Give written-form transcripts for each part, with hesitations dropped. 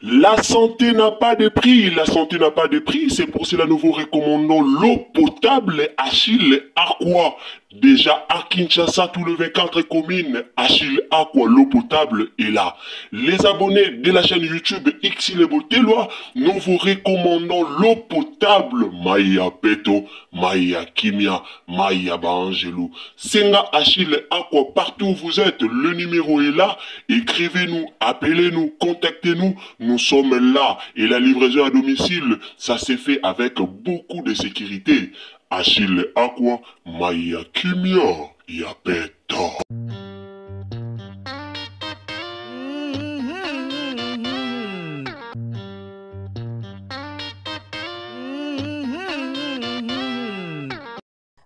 La santé n'a pas de prix, la santé n'a pas de prix, c'est pour cela que nous vous recommandons l'eau potable Achille Aqua. Déjà à Kinshasa, tous les 24 communes, Achille Aqua, l'eau potable est là. Les abonnés de la chaîne YouTube Xile Botelwa, nous vous recommandons l'eau potable Maya Peto, Maya Kimia, Maya Bangelou. Senga Achille Aqua, partout où vous êtes, le numéro est là. Écrivez-nous, appelez-nous, contactez-nous, nous sommes là. Et la livraison à domicile, ça s'est fait avec beaucoup de sécurité. Achille Aqua, Maya Kimia, Yapeto.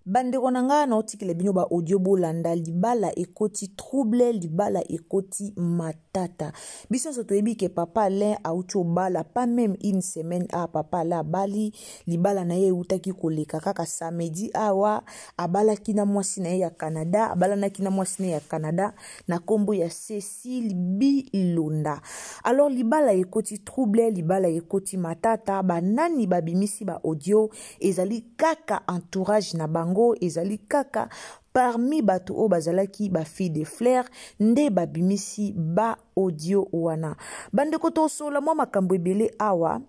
Bandeko nanga na otikile bino ba audio bolanda libala ekoti trouble libala ekoti matata. Biso so toyebi ke papa Alain auti bala pas même une semaine à papa la bali libala na ye utaki koleka kaka samedi awa abala kina mwasi na ye ya Canada abala na kina mwasi na ya Canada na kombo ya Cécile Bilonda. Alors libala ekoti trouble libala ekoti matata banani babimisi ba audio ezali kaka entourage na bango ezali kaka parmi bato o bazalaki ba fille de Flair nde babimisi ba audio wana bandeko to sola mwa makambo ebele awa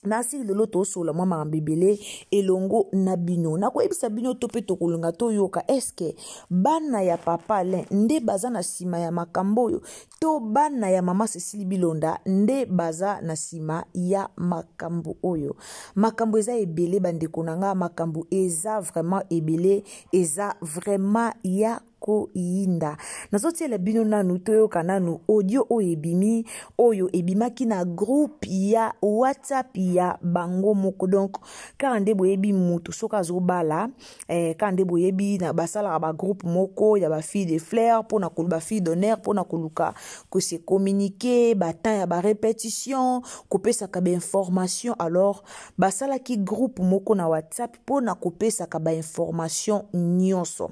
nasi lelo to sola mwa makambo ebele elongo na bino na koyebisa bino to pe to kolonga to yoka eske bana ya papa Alain nde baza na sima ya makambo oyo to bana ya mama Cécile Bilonda nde baza na sima ya makambo oyo makambo eza ebele bandeko nanga makambo eza vraiment ebele eza vraiment ya koyinda nazotiela bino nanu toyoka nanu audio oyo ebimi oyo ebimaki na groupe ya WhatsApp ya bango moko donc ka nde boyebi mutu soka zobala ka nde boyebi na basala ba groupe moko ya ba fille de Flair pona koluba fille d'honneur pona koluka ko se communiquer ba temps ya ba répétition kopesa ka ba information alors basala ki groupe moko na WhatsApp pona kopesa ka ba information nyonso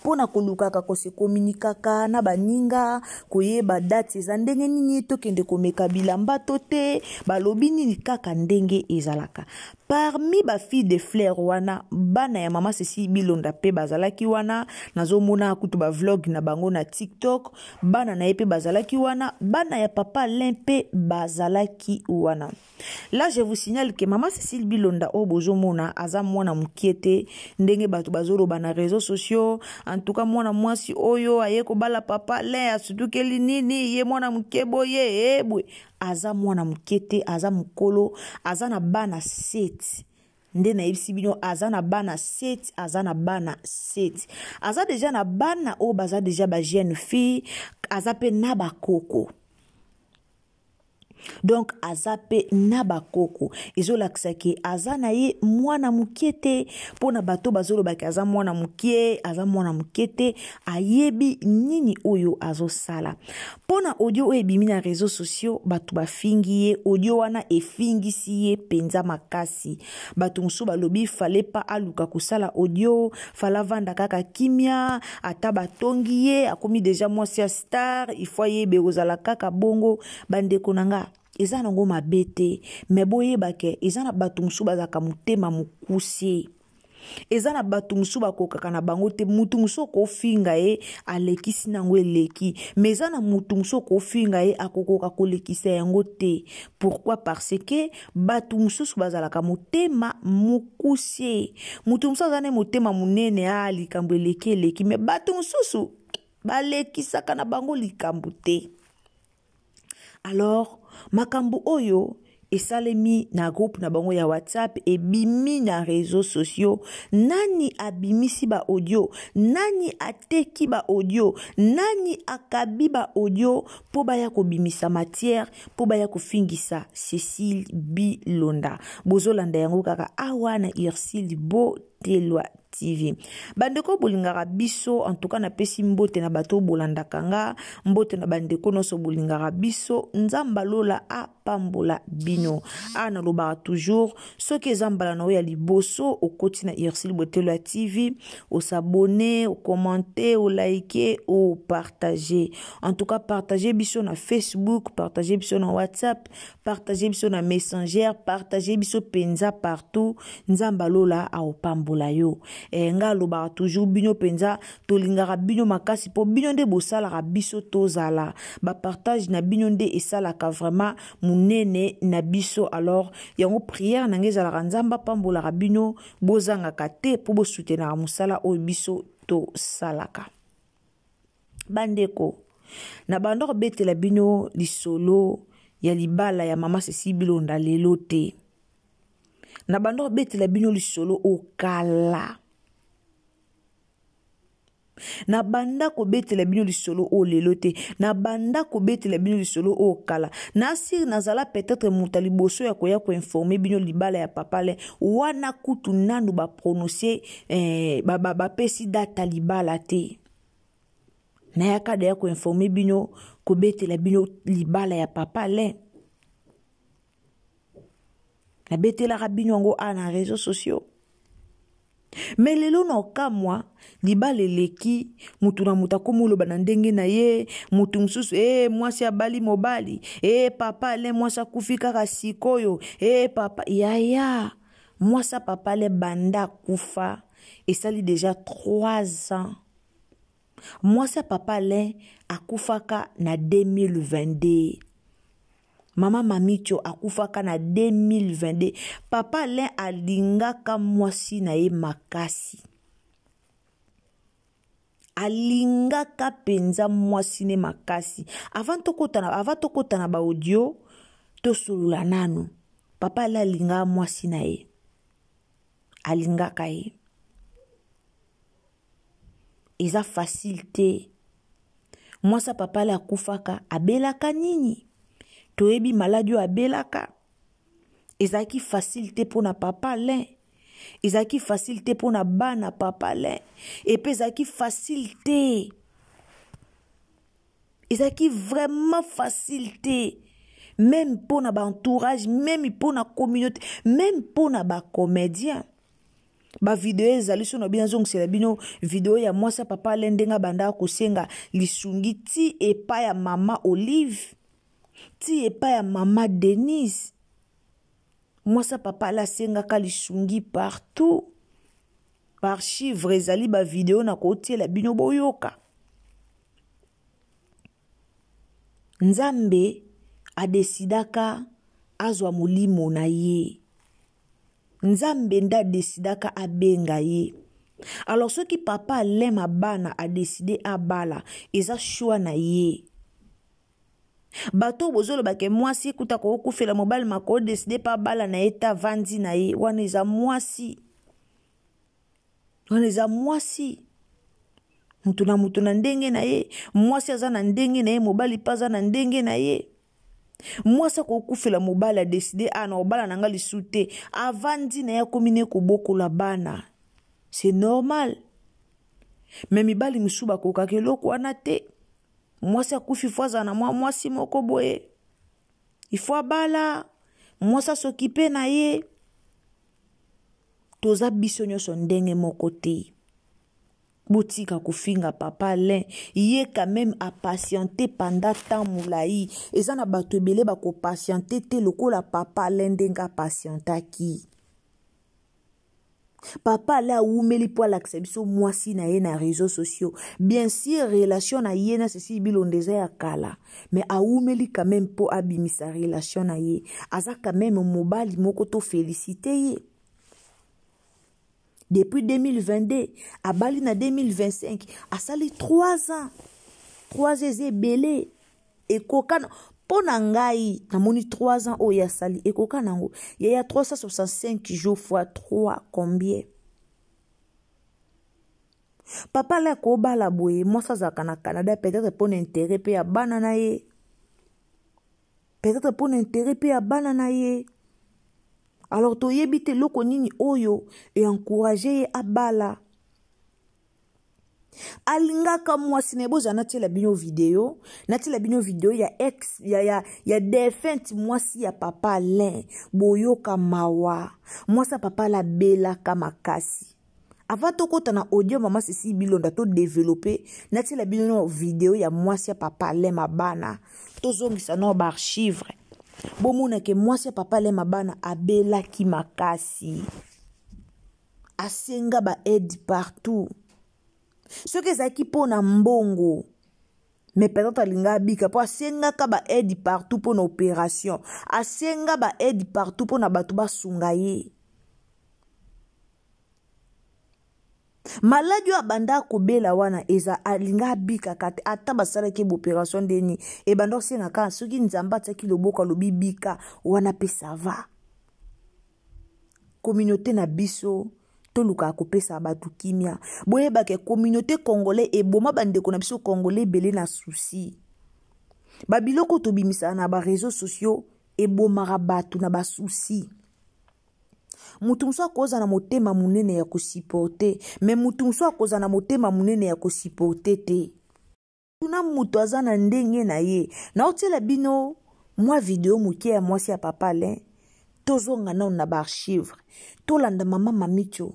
pona kolukaka ko se communiquaka na baninga koyeba date eza ndenge nini tokende komeka bilamba tote balobi nini kaka ndenge ezalaka parmi ba fille de Flair wana bana ya mama Cécile Bilonda pe bazalaki wana nazomona kutu ba vlog na bango na TikTok bana na pe bazalaki wana bana ya papa Alain pe bazalaki wana. Là je vous signale que maman Cécile Bilonda o bozomona aza mwana mukiete ndenge bato bazolo bana réseaux sociaux en tout cas mwana mwasi oyo ayeko bala papa Alain asudukeli nini ye mwana mukebo ye ebwe aza mwana mukete aza mukolo aza na bana 7 nde na yebisi bino aza na bana 7 aza na bana 7 aza deja na bana o baza deja ba jeune fille aza pe na bakoko. Donc azape nabakoko ezolakisa ke aza na ye mwana mukiete pona bato bazolo baki aza mwana mukie aza mwana mukete ayebi nini oyo azosala pona audio oyo ebimi na réseaux sociaux bato bafingi ye audio wana efingisi ye penza makasi bato mosusu balobi fale pa aluka kosala audio fala vanda kaka kimia ata batongi ye akomi deja mwasi ya star ifo yebe kozala kaka bongo bandeko nanga eza nango mabete me boyeba ke eza na bato mosusu bazaka motema mokuse eza na bato mosusu bakokaka na bango te mutu mosusu okofinga ye alekisi nango eleki mais eza na mutu mosusu okofinga ye akokoka kolekisa yango te. Pourquoi? Parce que bato mosusu bazalaka motema mokuse, mutu mosusu aza ne motema monene likambo eleki mais bato mosusu balekisaka na bango likambo te. Alors makambo oyo esalemi na groupe na bango ya WhatsApp ebimi na réseaux sociaux. Nani abimisi ba audio, nani ateki ba audio, nani akabi ba audio po baya kobimisa matière, po baya kofingisa Cécile Bilonda. Bozolanda yango kaka awa na Ursule Botelwa TV. Bandeko bolingaka biso, en tout cas na pesi mbote na bato bolandaka nga, mbote na bandeko noso bolingaka biso, nzamba lola apambola bino. Ana lobaka toujours, soki ezambala na ya liboso, okoti na Ursule Botelwa TV, o s'abonner, o commenter, o liker, o partager. En tout cas, partager biso na Facebook, partager biso na WhatsApp, partager biso na Messenger, partager biso penza partout, nzamba lola a opambola yo. Nga lobaka toujours bino penza tolingaka bino makasi po bino nde bosalaka biso tozala ba partage na bino nde esalaka vraiment munene na biso. Alors yango prière na ngezalaka nzamba pambolaka bino bozangaka te po bosoutenaka musala oyo biso tosalaka. Bandeko na bandoko betela bino lisolo ya libala ya mama Cécile Bilonda lelo te. Na bandoko betela bino lisolo okala. Na banda ko betela bino lisolo o lelo te, na banda ko betela bino lisolo o kala. Na sir nazala peut-être mutali boso ya koya ko informer bino libala ya papa le wana kutu nanu ba prononcer ba pesi data libala te. Na yaka de ya ko informer bino ko betela bino libala ya papa le. Na betela rabino ngo na réseaux sociaux. Mais lelo na okamwa libala eleki mutu na muta komulo banandenge na ye mutu msusu mwasi abali mobali papa le mwasi akufi kaka sikoyo papa yaya mwasi papa le banda kufa esali déjà 3 ans. Mwasi papa le akufaka na 2022. Mama Mamicho akufaka na 2022. Papa len alingaka mwasi na ye makasi. Alingaka penza mwasi ne makasi. Avant tokota na ba audio to solula nanu. Papa len alingaka mwasi na ye. Alingaka ye. Eza facile te. Mwasa papa len akufaka abelaka nini? Toebi maladi abelaka. Ezaki facilité pour na papa len. Ezaki facilité pour na bana papa len. Et puis ezaki facilité. Ezaki vraiment facilité. Même pour na entourage, même pour na communauté, même pour na ba comédien. Ba vidéo ezali so na bien zong c'est la bino vidéo ya moi sa papa len ndenga banda ko senga lisungi ti epa ya mama Olive. Ti epa ya mama Denise. Moi sa papa la senga kalisungi partout. Par chiffre ezali ba vidéo na kotie la bino boyoka. Nzambe adesidaka azwa mulimo na ye. Nzambe nda desidaka abenga ye. Alors ceux qui papa l'aime a bana a décidé à bala eza choix na ye. Bato bozolo bake mwasi kuta ko kufela mobile mako décidé pa bala na eta vandi na ye wana eza mwasi. Wana eza mwasi. Mutu na ndenge na ye, mwasi aza na ndenge na ye, mobali paza na ndenge na ye. Mwasi ko kufela mobile a décidé na obala nanga lisute avandi na ya komine ko bokola bana. C'est normal. Mais mibali misuba ko kakeloko wana te. Mwasi akufi fwaza na mwasi moko boye. Il faut bala. Mwasi s'occuper na ye. Toza biso nyonso ndenge moko te. Botika kufinga papa len. Ye quand même a patienté pendant temps moulaï. Eza na bato ebele bako patienté te lokola papa len denga patientaki. Papa la oumeli po alakisa biso mwasi na ye na réseaux sociaux. Bien sûr, relation na ye na ceci bilondeza ya kala. Mais a oumeli quand même po abimisa relation na ye. Aza quand même mobali moko to félicité ye. Depuis 2022, a bali na 2025, a sali 3 ans. 3 ans belé. Et kokana. Pona ngai, namoni 3 ans oya sali. Et kokanango, il y a 365 jours fois 3, combien? Papa la koba la boye, moi ça zaka na Canada, peut-être pour l'intérêt pe ya banana ye. Peut-être pour l'intérêt pe ya banana ye. Alors to yebite loko nini oyo, et encourager à bala. Alinga comme moi sinebo janati la bino vidéo ya ex ya défunt moi si ya papa Alain boyo kamawa moi sa papa la bela kamakasi avant to kota na audio mama Cécile Bilonda to développer nati la bino vidéo ya moi si ya papa Alain mabana to zongisa no ba archive bomona ke moi si ya papa Alain mabana abela ki makasi asenga ba aide partout. Ce que ça qui pona mbongo. Mais peut-être alinga bika po asenga ka ba aide partout pour l'opération. Asenga ba aide partout pour na batu ba sungaye. Maladi wa banda kobela wana eza alinga bika kate ata basala ke opération deni e banda senga ka soki nzamba tsaki loboko lobi bika wana pe ça va. Communauté na biso toluka kopesa batu kimia boyeba ke communauté congolais et boma bandeko na biso congolais belé na souci babiloko to bimisa na ba réseaux sociaux et boma batu na ba souci mutu mso akoza na motema munene ya kosiporter mais mutu mso akoza na motema munene ya kosiporter te tuna mutu aza na ndenge na ye na otela bino mwa video muke ya mwasi ya papa Alain tozonga na ba archive tolanda mama mamicho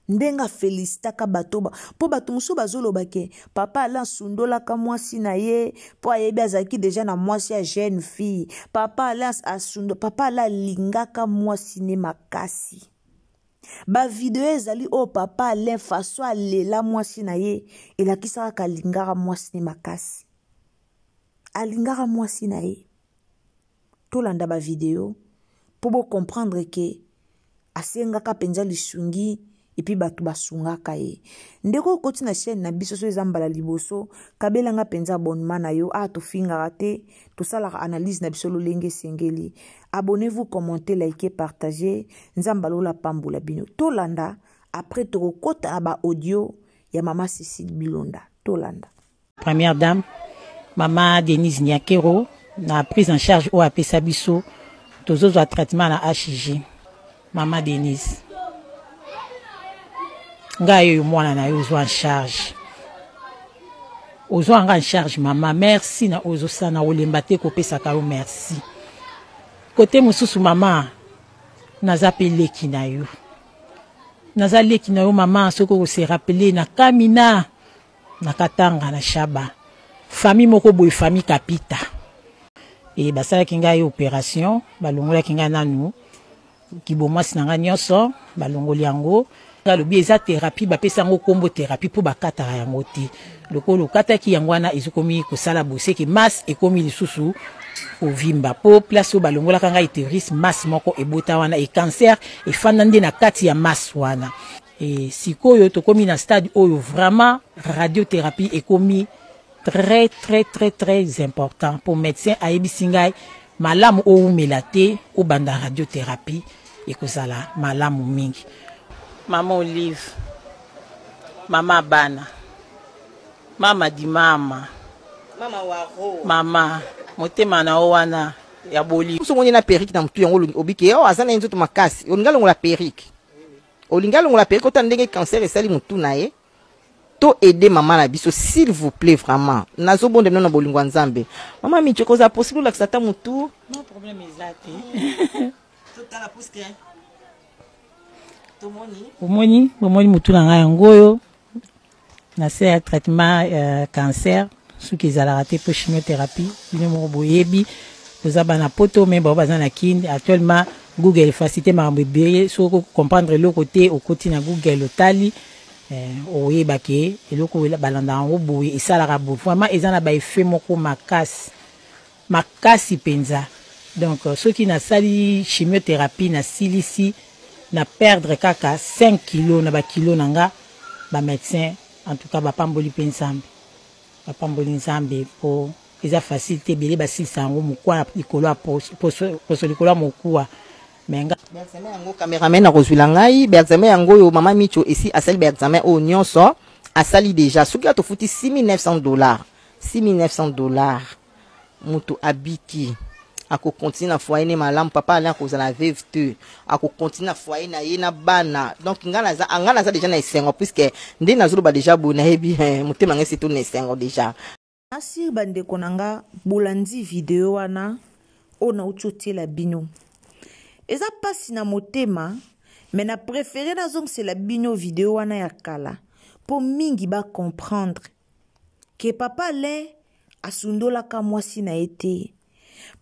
ndenga felicita ka batoba po bato musu bazoloba ke papa Alain sundola ka mwasi na ye po ayebi azaki déjà na mwasi ya jeune fille papa Alain asundo papa Alain lingaka mwasi ne makasi ba video ezali o papa Alain faso alela mwasi na ye elakisa ka lingaka mwasi ne makasi alingaka mwasi na ye tolanda ba video po bo comprendre ke asenga ka penza lisungi et puis batu basungaka ye ndeko koti na chaîne na biso so ezambala liboso kabela nga penza abonnement na yo to fingaka te to sala analyse na biso lolenge sengeli abonnez-vous, commentez, likez, partagez nzambalo la pambula bino tolanda après to kota aba audio ya mama Cécile Bilonda tolanda. Première dame mama Denise Nyakero na prise en charge o apesa biso tozozo traitement na HIG mama Denise ngayo mwana na yo en charge ozo anga en charge mama merci na ozo sana olemba te kopesa ka yo merci côté mususu mama naza pe leki na yo mama soko se rappeler na kamina na katanga na shaba famille moko boy famille kapita et basala kinga yo opération balongola kinga nanu kibomwa sinanga nyonso balongoli yango lobi eza thérapie bapesa ngo kombo thérapie pour bakataka yango te lokolo kataki yango wana ezokomi kosala bose ke masse ekomi lisusu ovimba po place o balongola kanga iteris masse moko ebota wana e cancer efanda nde na kati ya masse wana et sikoyo tokomi na stade oyo vraiment radiothérapie ekomi très important pour médecin ayebisi ngai malamu oumela te o banda radiothérapie ekozala malamu mingi. Mama Olive, mama Bana, mama di mama Waro, mama motema na owana ya boli usongoni na periki na mtu yango obike o azana nzoto makasi olinga longo la periki ota ndenge cancer esali mutu na ye to aider mama na biso s'il vous plaît vraiment nazo bonde non na bolingwa nzambe mama mi chokoza possible la ksata mutu non problème ezate tota la puske omoni mutu na ngai ngoyo na se traitement cancer suki ezalaka te po chimiothérapie bino moko boyebi toza bana poto me bao baza na kini actuellement Google facilité makambo ebele soko comprendre le côté au côté na Google otali oyeba ke eloko balanda yango boye esalaka boye vraiment eza na ba effet moko makasi penza. Donc ceux qui nasali chimiothérapie na silisi na perdre kaka 5 kilos na ba kilo nanga ba médecin en tout cas ba pamboli pensambe pour eza facilité bele ba silisa yango mukwa likolo a poso likolo mokua menga examen yango cameraman na kozwila ngai ba examen yango yo mama Micho ici asali ba examen o nyonso asali déjà soki atofuti $6,900 mutu abiki ako continue na foyer ne malamu papa ala kozala veuve te ako continue na foyer na ye na bana donc ngana za déjà na esengo puisque nde nazolo ba déjà bona hebi mutema ngesi to na esengo déjà asir bande konanga bolandi video wana ona utotela bino eza pasi na motema mais na préféré na zong c'est la bino video wana ya kala pour mingi ba comprendre que papa le asundolaka mwasi na ete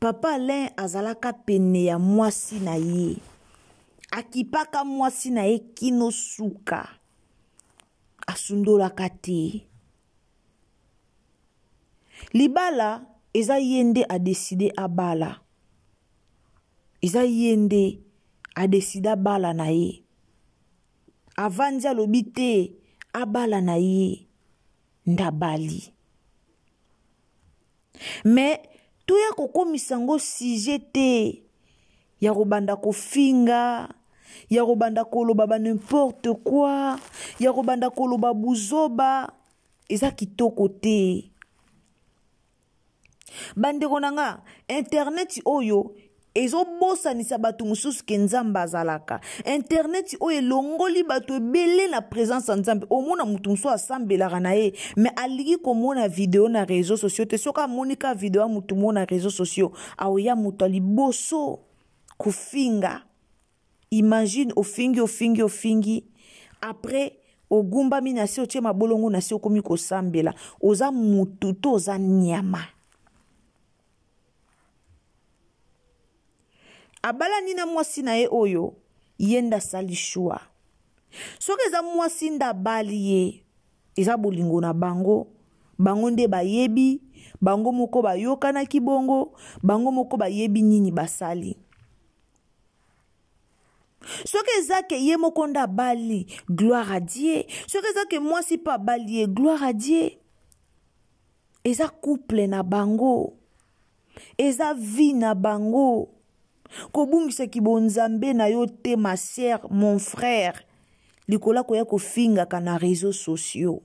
papa Alain azalaka pene ya mwasi na ye akipaka mwasi na ye kino suka asundolaka te libala eza yende a décidé abala eza yende a décidé abala na ye avandi alobi te abala na ye ndabali mais toya kokomisa ngo sujet te ya kobanda kofinga ya kobanda koloba ba n'importe quoi ya kobanda koloba buzoba eza kitoko te bandeko nanga internet oyo ezobosanisa bato mosusu ke nzambe azalaka internet oyo elongoli bato ebele na présence ya nzambe omona mutu mosusu asambelaka na ye mais aliki komona video na réseaux sociaux te soki amonika video ya mutu mo na réseaux sociaux aoya mutu aliboso kofinga imagine ofingi après ogumbami na se otie mabolongo na se okomi kosambela oza mutu to oza nyama abala nina mwasi na ye oyo yenda sali shua soki eza mwasi nda bali ye eza bolingo na bango nde bayebi bango moko bayokanaki bongo bango moko bayebi nini basali soki eza ke ye moko nda bali gloire à Dieu soki eza ke mwasi pa bali ye gloire à Dieu eza couple na bango eza vie na bango kobungisa kibonzambe na yo te ma sœur mon frère likola koya kofinga kana réseaux sociaux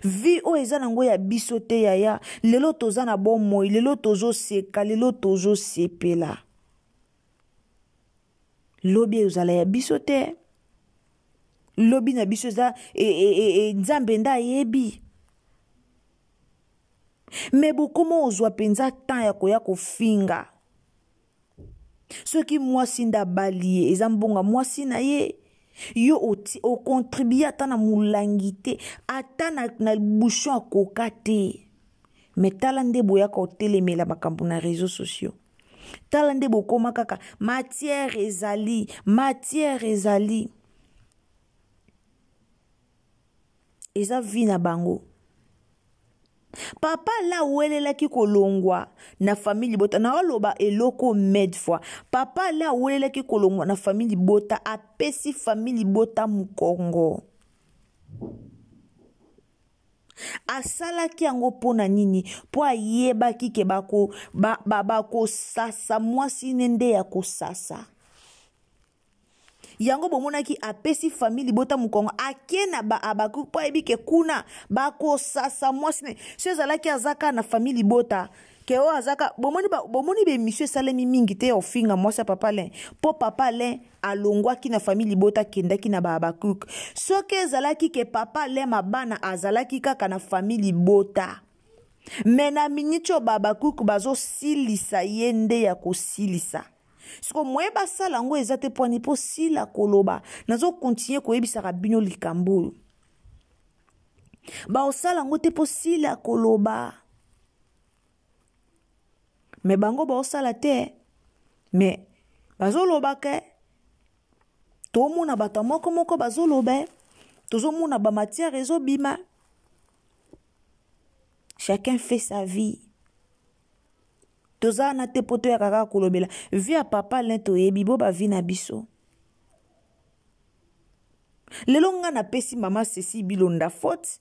vie o eza nango ya biso te yaya lelo toza na bomoi lelo tozo seka lelo tozo sepela lobi ezala ya biso te lobi na biso eza nzambe nda yebi mais bokoma ozwa penza temps ya koya kofinga soki mwasi nda bali ye eza mbonga mwasi na ye yo okontribue ata na molangi te ata na bouchon akoka te mais tala nde boyaka otelemela makambo na réseaux sociaux tala nde bokoma kaka matière ezali eza vi na bango papa la welelaki kolongwa na famille bota na oloba eloko med fois papa la welelaki kolongwa na famille bota apesi famille bota mukongo asalaki yango pona nini po ayebaki ke bako sasa mwasi nende ya kosasa yango bomonaki apesi famille bota mukongo akena ba abaku po ebike kuna bako sasa mwasi ne sezalaki azaka na famille bota ke o azaka bomoni be monsieur salemi mingi te ofinga mwasi papa len po papa len alongwaki na famille bota kendaki na ba abaku soki ezalaki ke papa len mabana azalaki kaka na famille bota mena minicho babakuku bazo silisa yende ya kosilisa siko moyeba sala ngo eza te poni po sila koloba nazo continuer koyebisaka bino likambo ba osala ngo te po sila koloba mais bango baosala te mais bazoloba ke tomona bato moko bazoloba tozomona bamatière ezobima. Chacun fait sa vie. Toza na te poto ya kaka kolobela vi ya papa lento yebi bo ba vi na biso. Lelo nga na pesi mama Cécile Bilonda faute.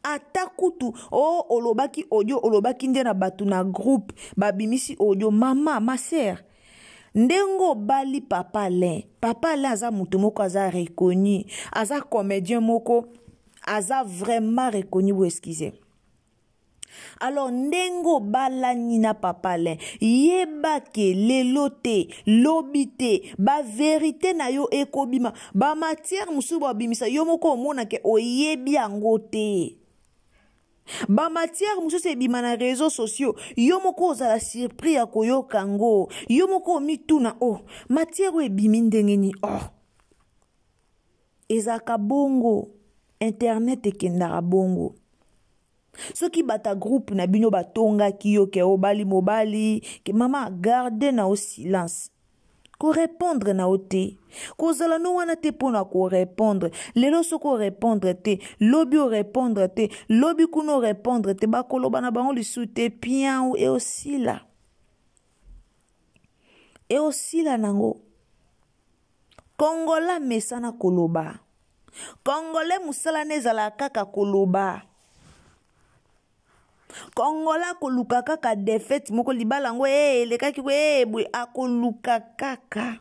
Ata kutu olobaki audio olobaki nde na batu na groupe babimisi audio mama ma sœur ndengo bali papa Len aza mutu moko aza reconnu aza comédien moko aza vraiment reconnu ou excusez. Alors ndengo bala nina papa Len yeba ke lelo te lobi te ba vérité na yo ekobima ba matière musu ba bimisa yo moko omona ke oyebi yango te. Ba matière musu ebima na réseaux sociaux yo moko ozala surpris ya koyoka ngo yo moko mituna matière ebimi ndengeni ezaka bongo internet ekendaka bongo. Soki bata groupe na bino batonga kiyo ke obali mobali ke mama garde na au silence ko répondre na ote ko zala no wana te pona ko répondre lelo soko répondre te lobi o répondre te lobi kuno répondre te bakoloba na bango lisute pian e aussi là nango Kongola mesana koloba Congolais musala nezala kaka koloba Kongola koluka kaka défaite moko libala ngo lekaki bwe akoluka kaka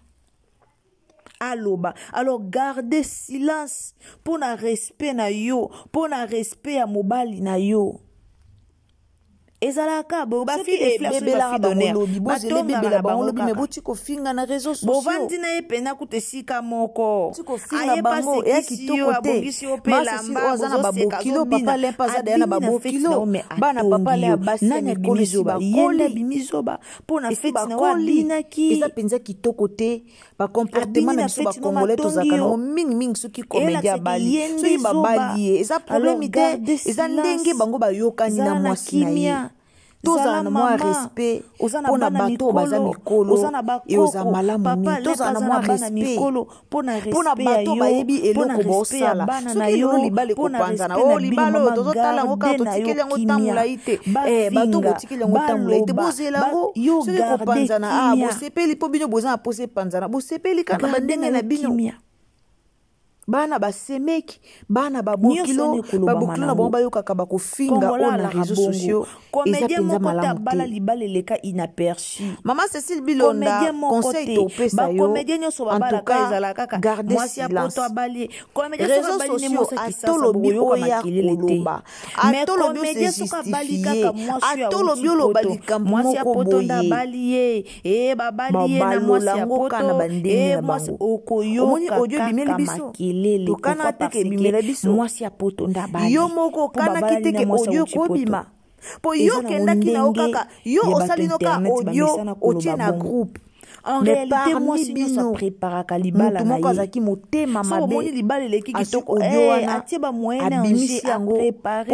aloba. Alors gardez silence pour na respect na yo, pour na respect ya mobali na yo. Ezalaka bo ba fi de flash ba fi donner bozele bebe la bango lobi me boti ko finga na réseaux sociaux bo vandi na epena kutesika moko tiko finga bango ya kitoko te lamba ozana babokilo papa le paza da na babokilo bana papa le abasi na kolizoba kole bimizoba pona feti na walina ki eza penza kitoko te ba comportement na biso ba congolais tozaka na mingi soki comédia bali soki babali eza problème te eza ndenge bango bayokani na mwasi na ye toza na mwa respect pona bato baza mikolo e oza malamu mingi toza na mwa respect pona bato bayebi eloko bosala soki lelo libala ekopanzana libala tozotala yango kaka totikeli yango tambola ite bato botikeli yango tambola ite bozela yango soki ekopanzana bosepeli mpo bino boza na pose epanzana bosepeli kaka bandenge na bino bana basemeki bana babokilo na bango bayokaka bakofinga na réseaux sociaux eza penza malamu bala libala leka inaperçu. Mama Cécile Bilonda conseil topesa yo en tout cas garder silence réseaux sociaux atolobi oya koloba atolobi se justifier atolobi oloba likambo moko boye babali na mwasi ya poto mwasi okoyoka audio bimeli biso tokana teke bimela biso mwasi ya poto ndabali yo moko kana kiteke audio kobima po yo kendaki na okaka yo osali noka audio otie na groupe en réalité moi si nous prépare kalibala na moko azaki motema mabe so libala leki kitoko atie ba moyen na préparer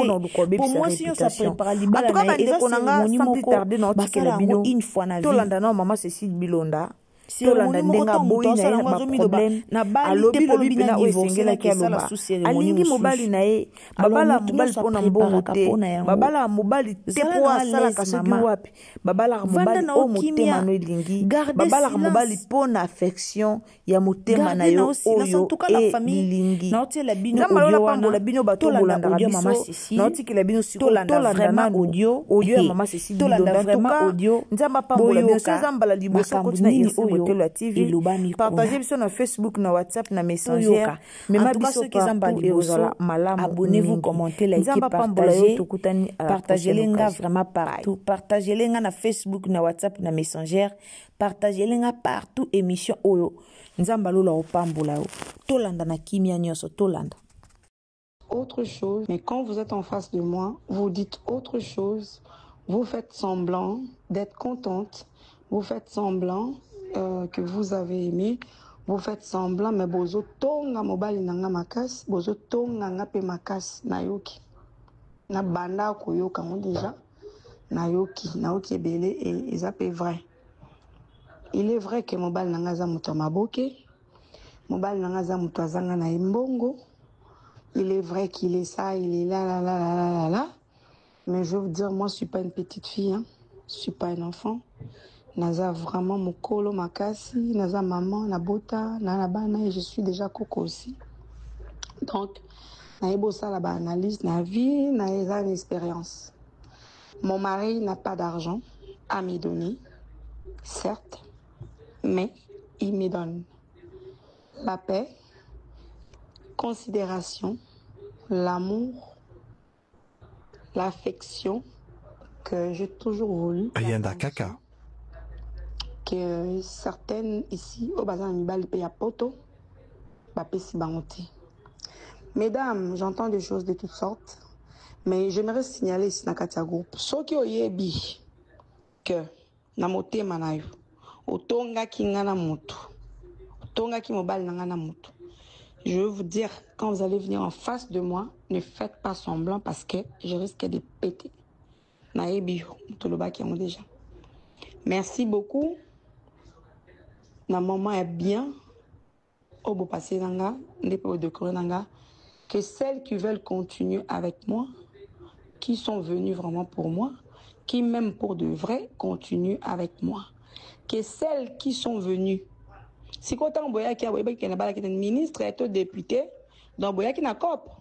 pour moi si on se prépare libala na eza sans plus tarder na otikela bino une fois na vie tolanda na mama Cécile Bilonda tolanda ndenga boyi na ye na baproblème alobi lobi mpena oyo esengelaki aloba alingi mobali na ye babala mobali mpona mbongo te babala mobali te mpo asalaka soki wapi babalaka mobali oyo motema no elingi babalaka mobali mpona affection ya motema na yo oyo elingi nzambe alola pambola bino bato bolandaka biso naotikela bino tolanda na audio ya mama Cécile Bilonda ntuka nzambe apambola bino so ezambala liboso kotina irsi la TV partagez biso na Facebook na WhatsApp na Messenger mema biso partout et ozala malamu abonnez-vous commentez likez partagez lenga vraiment partout partagez lenga na Facebook na WhatsApp na Messenger partagez lenga partout émission oyo nzamba lola opambola yo tolanda na kimia nyonso tolanda autre chose mais quand vous êtes en face de moi vous dites autre chose vous faites semblant d'être contente vous faites semblant que vous avez aimé, vous faites semblant, mais bozo tonga mobali nanga makas, bozo tonga nga pe makas na yoki. Na banda koyoka ngo déjà, naoki ebele et eza pe vrai. Il est vrai que mobile nanga za muto maboke, mobile nanga za muto azanga na imbongo. Il est vrai qu'il est ça, il est là. Mais je veux vous dire, moi je suis pas une petite fille, hein. Je suis pas un enfant. Naza vraiment mokolo makasi, naza maman, nabota, nanabana et je suis déjà coco aussi. Donc, naebo ça la analyse, na vie, na une expérience. Mon mari n'a pas d'argent à me donner, certes, mais il me donne la paix, considération, l'amour, l'affection que j'ai toujours voulu. Ayanda Kaka. Que certaines ici, au bazar Mibali paye à poto, bapesi bangote. Mesdames, j'entends des choses de toutes sortes, mais j'aimerais signaler ici dans Katia Group. Ce qui oyebi que na motema na yo, otonga ki ngana mutu, otonga ki mobile ngana mutu. Je veux vous dire, quand vous allez venir en face de moi, ne faites pas semblant parce que je risque de péter. Na yebi mutoloba ki yango déjà. Merci beaucoup. Ma maman est bien. Au beau passé nanga, au décoré nanga. Que celles qui veulent continuer avec moi, qui sont venues vraiment pour moi, qui m'aiment pour de vrai, continuent avec moi. Que celles qui sont venues, si quand on voit qu'il y a un ministre et un député, donc boya qui n'a cop,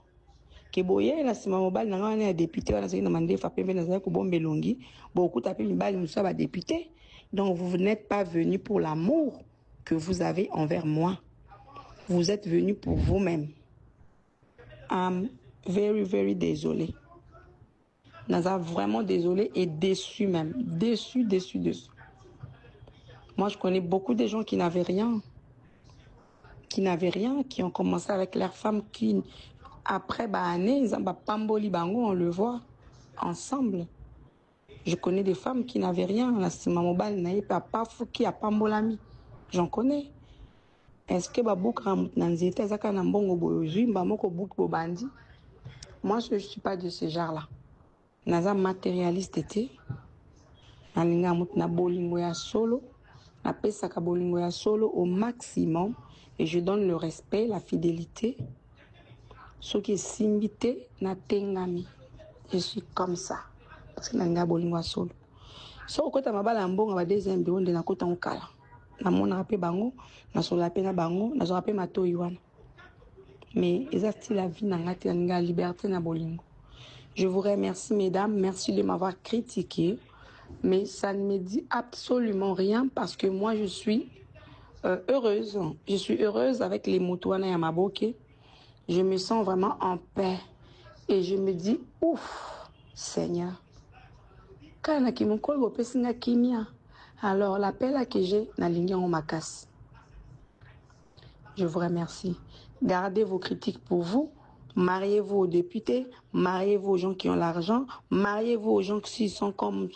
que boya na sima mobile nanga un député, on a demandé frappé na ko bombe longi, beaucoup tapé mobile nous sommes député. Donc vous n'êtes pas venus pour l'amour que vous avez envers moi. Vous êtes venus pour vous-même. I'm very, very désolé. Naza vraiment désolé et déçu même. Déçu. Moi, je connais beaucoup de gens qui n'avaient rien. Qui ont commencé avec leurs femmes qui, après année, ils ont pamboli bango, on le voit ensemble. Je connais des femmes qui n'avaient rien. J'en connais. Est-ce que moi je ne suis pas de ce genre-là. Naza matérialiste était. Na bolingo ya solo. Na pesaka bolingo ya solo au maximum. Et je donne le respect, la fidélité. Ce qui est simbité na tengami. Je suis comme ça. Parce que nanga bolingo ya solo. So kota mabala mbonga ba deuxième bureau de na kota nkala. Na mona rapé bango, na sola pe na bango, na zo rapé mato yuana. Mais exactement la vie n'a liberté na bolingo. Je vous remercie mesdames, merci de m'avoir critiqué, mais ça ne me dit absolument rien parce que moi je suis heureuse. Je suis heureuse avec les moutouana et Amaboke. Je me sens vraiment en paix et je me dis ouf, Seigneur. Kana ki mukolo bopesinga kimia. Alors l'appel que j'ai na ligne en makas. Je vous remercie. Gardez vos critiques pour vous. Mariez-vous aux députés. Mariez-vous aux gens qui ont l'argent. Mariez-vous aux gens qui sont comment,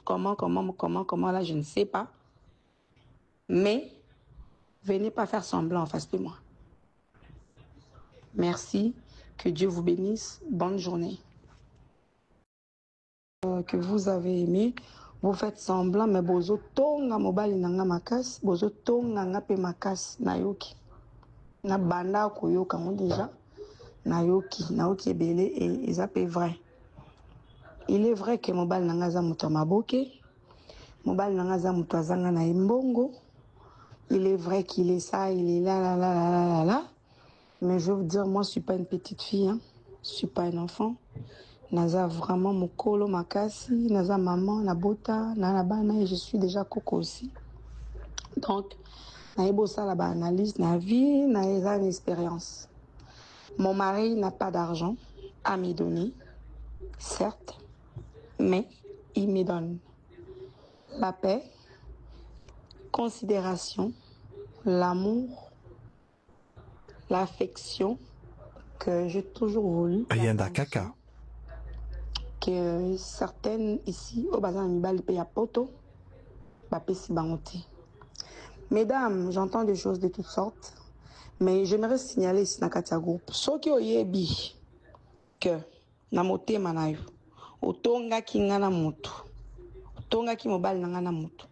là, je ne sais pas. Mais, venez pas faire semblant en face de moi. Merci. Que Dieu vous bénisse. Bonne journée. Que vous avez aimé. Vous faites semblant, mais bozo tonga mobile nanga makas. Bozo tonga nga pe makas na yoki. Na banda koyoka mo déjà naoki ebele et eza pe vrai. Il est vrai que mobile nanga za muto maboke, mobile nanga za muto azanga na imbongo. Il est vrai qu'il est ça, il est là. Mais je veux vous dire, moi je suis pas une petite fille, hein. Je suis pas un enfant. Naza vraiment mokolo makasi, naza maman, nabota, nanabana et je suis déjà coco aussi. Donc naebo ça la analyse, na vie, na une expérience. Mon mari n'a pas d'argent à me donner, certes, mais il me donne la paix, considération, l'amour, l'affection que j'ai toujours voulu. Ayanda Kaka. Que certaines ici, au bazar Mibali paye à poto, bapesi bangote. Mesdames, j'entends des choses de toutes sortes, mais j'aimerais signaler ici dans Katia Group. Ce qui oyebi que na motema na yo, otonga ki ngana mutu, Tongaki mobile nangana moto.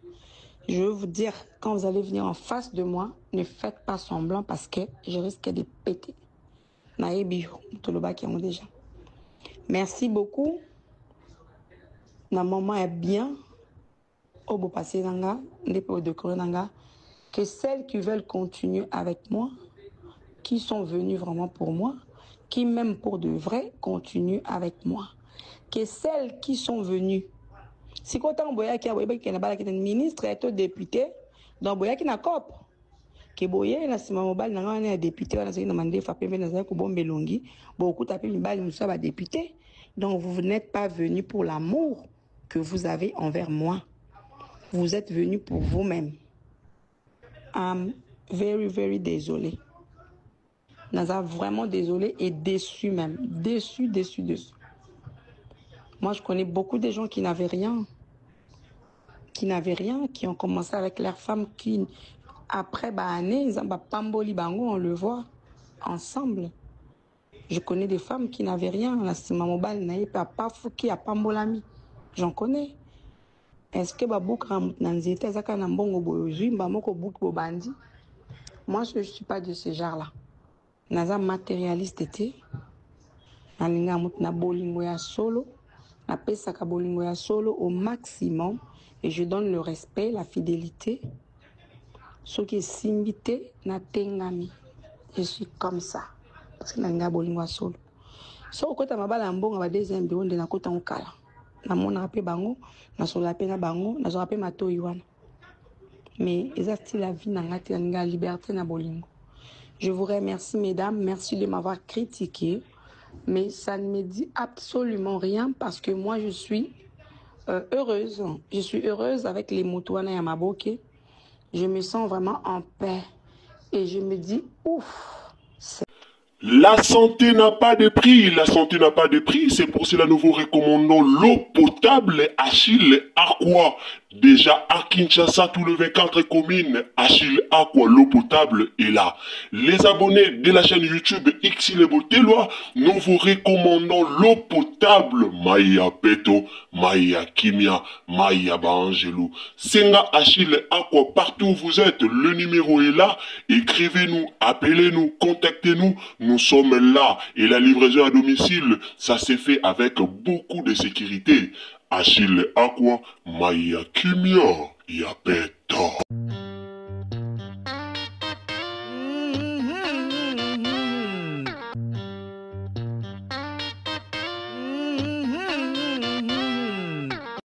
Je veux vous dire, quand vous allez venir en face de moi, ne faites pas semblant parce que je risque de péter. Naebi tolobaki yango déjà. Merci beaucoup. Na maman est bien. Au beau passé nanga, ndepo de nanga. Que celles qui veulent continuer avec moi, qui sont venues vraiment pour moi, qui m'aiment pour de vrai, continuent avec moi. Que celles qui sont venues, si quand on voit qu'il y a un ministre et un député, donc il y a un cop. Que boye na sima mobile na ngana député wana zaki na mande frappé na zaki ko bombe longi beaucoup tapé mibali musa ba député. Donc vous n'êtes pas venu pour l'amour que vous avez envers moi. Vous êtes venu pour vous-même. I'm very very désolé. Naza vraiment désolé et déçu même, déçu. Moi je connais beaucoup de gens qui n'avaient rien, qui ont commencé avec leurs femmes qui après année, pamboli bango, on le voit ensemble. Je connais des femmes qui n'avaient rien. La sima mobile n'a pas fouki à pambolami. J'en connais. Est-ce que babou nanzete zaka na mbongo boyozui mbamoko bouk bobandi? Moi je suis pas de ce genre-là. Naza matérialiste était. Nalinga mut na bolingo ya solo, na pesaka bolingo ya solo au maximum et je donne le respect, la fidélité. Ce qui est simbité na tengami. Je suis comme ça. Parce que nanga bolingwa solo. So kota mabala mbonga ba deuxième bureau de na kota ngokala. Na mona rapé bango, na sola pe na bango, na so rapé mato yiwana. Mais eza style la vie nanga te nanga liberté na bolingo. Je vous remercie mesdames, merci de m'avoir critiqué, mais ça ne me dit absolument rien parce que moi je suis heureuse. Je suis heureuse avec les moutouana ya maboke. Je me sens vraiment en paix. Et je me dis, ouf. La santé n'a pas de prix, la santé n'a pas de prix, c'est pour cela nous vous recommandons l'eau potable Achille Aqua. Déjà à Kinshasa, tout le 24 communes, Achille Aqua, l'eau potable est là. Les abonnés de la chaîne YouTube Xile Botelwa, nous vous recommandons l'eau potable Maya Peto, Maya Kimia, Maya Bangelou. Senga Achille Aqua, partout où vous êtes, le numéro est là. Écrivez-nous, appelez-nous, contactez-nous. Nous sommes là et la livraison à domicile, ça s'est fait avec beaucoup de sécurité. Achille Aqua, Maya Kimia, Yapeto.